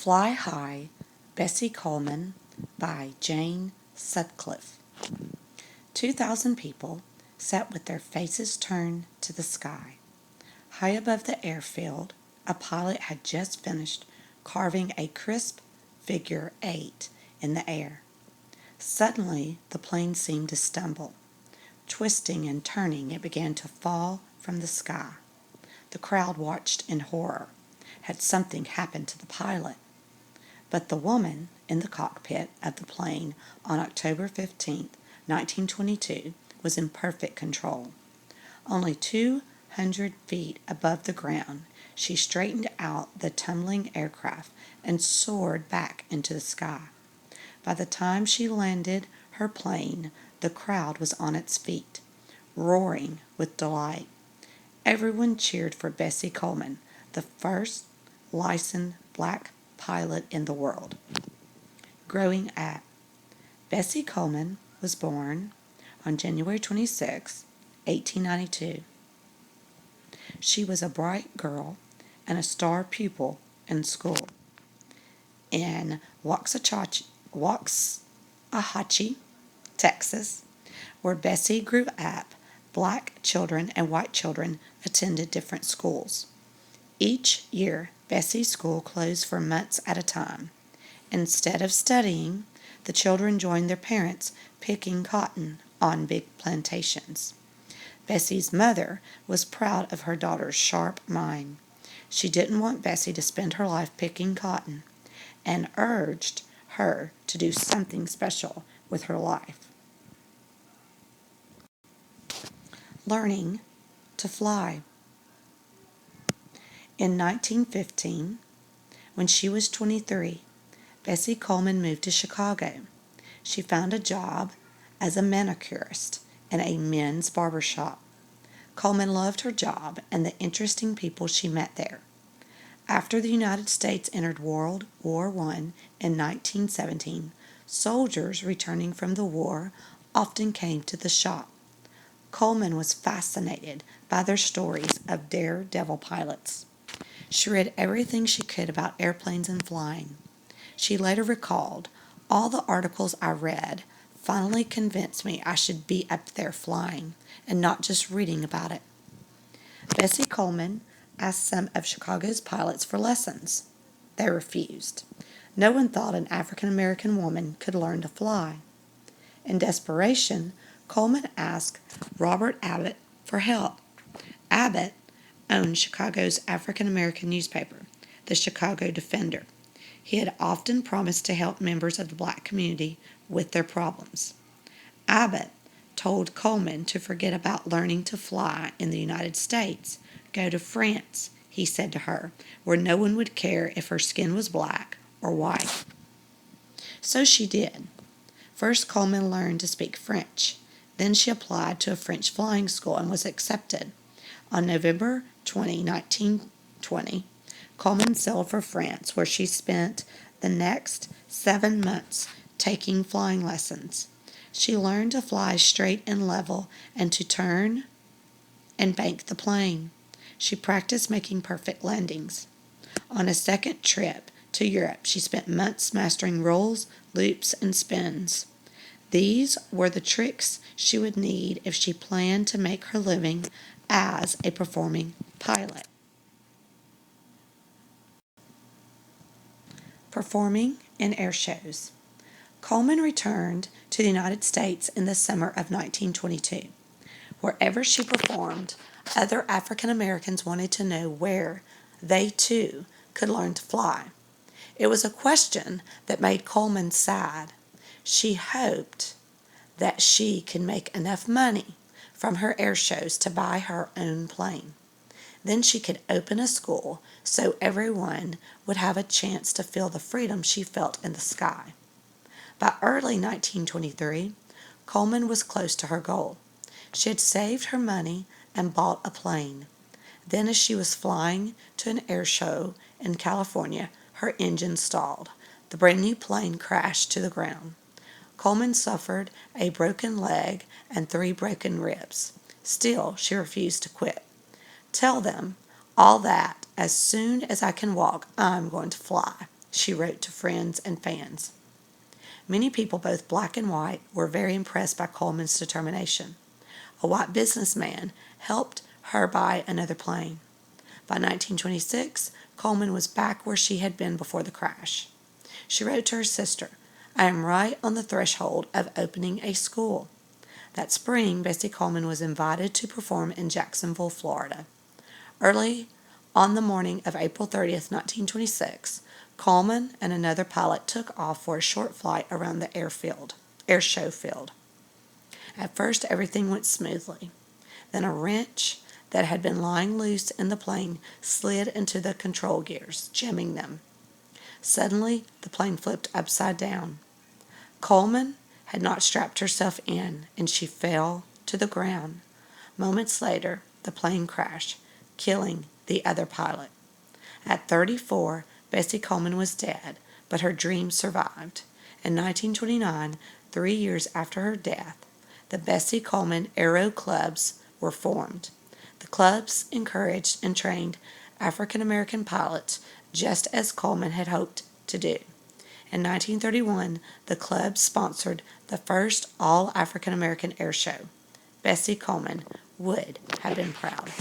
Fly High, Bessie Coleman by Jane Sutcliffe. 2,000 people sat with their faces turned to the sky. High above the airfield, a pilot had just finished carving a crisp figure 8 in the air. Suddenly, the plane seemed to stumble. Twisting and turning, it began to fall from the sky. The crowd watched in horror. Had something happened to the pilot? But the woman in the cockpit of the plane on October 15, 1922, was in perfect control. Only 200 feet above the ground, she straightened out the tumbling aircraft and soared back into the sky. By the time she landed her plane, the crowd was on its feet, roaring with delight. Everyone cheered for Bessie Coleman, the first licensed black pilot in the world. Growing up, Bessie Coleman was born on January 26, 1892. She was a bright girl and a star pupil in school. In Waxahachie, Texas, where Bessie grew up, black children and white children attended different schools. Each year, Bessie's school closed for months at a time. Instead of studying, the children joined their parents picking cotton on big plantations. Bessie's mother was proud of her daughter's sharp mind. She didn't want Bessie to spend her life picking cotton and urged her to do something special with her life. Learning to fly. In 1915, when she was 23, Bessie Coleman moved to Chicago. She found a job as a manicurist in a men's barber shop. Coleman loved her job and the interesting people she met there. After the United States entered World War I in 1917, soldiers returning from the war often came to the shop. Coleman was fascinated by their stories of daredevil pilots. She read everything she could about airplanes and flying. She later recalled, "All the articles I read finally convinced me I should be up there flying and not just reading about it." Bessie Coleman asked some of Chicago's pilots for lessons. They refused. No one thought an African American woman could learn to fly. In desperation, Coleman asked Robert Abbott for help. Abbott owned Chicago's African American newspaper, the Chicago Defender. He had often promised to help members of the black community with their problems. Abbott told Coleman to forget about learning to fly in the United States. Go to France, he said to her, where no one would care if her skin was black or white. So she did. First, Coleman learned to speak French. Then she applied to a French flying school and was accepted. On November 20, 1920, Coleman sailed for France, where she spent the next 7 months taking flying lessons. She learned to fly straight and level and to turn and bank the plane. She practiced making perfect landings. On a second trip to Europe, she spent months mastering rolls, loops, and spins. These were the tricks she would need if she planned to make her living as a performing pilot. Performing in air shows. Coleman returned to the United States in the summer of 1922. Wherever she performed, other African Americans wanted to know where they too could learn to fly. It was a question that made Coleman sad. She hoped that she could make enough money from her air shows to buy her own plane. Then she could open a school so everyone would have a chance to feel the freedom she felt in the sky. By early 1923, Coleman was close to her goal. She had saved her money and bought a plane. Then, as she was flying to an air show in California, her engine stalled. The brand new plane crashed to the ground. Coleman suffered a broken leg and 3 broken ribs. Still, she refused to quit. "Tell them all that as soon as I can walk, I'm going to fly," she wrote to friends and fans. Many people, both black and white, were very impressed by Coleman's determination. A white businessman helped her buy another plane. By 1926, Coleman was back where she had been before the crash. She wrote to her sister, "I am right on the threshold of opening a school." That spring, Bessie Coleman was invited to perform in Jacksonville, Florida. Early on the morning of April 30th, 1926, Coleman and another pilot took off for a short flight around the air show field. At first, everything went smoothly. Then a wrench that had been lying loose in the plane slid into the control gears, jamming them. Suddenly, the plane flipped upside down. Coleman had not strapped herself in, and she fell to the ground. Moments later, the plane crashed, killing the other pilot. At 34, Bessie Coleman was dead, but her dream survived. In 1929, 3 years after her death, the Bessie Coleman Aero Clubs were formed. The clubs encouraged and trained African American pilots just as Coleman had hoped to do. In 1931, the club sponsored the first all African American air show. Bessie Coleman would have been proud.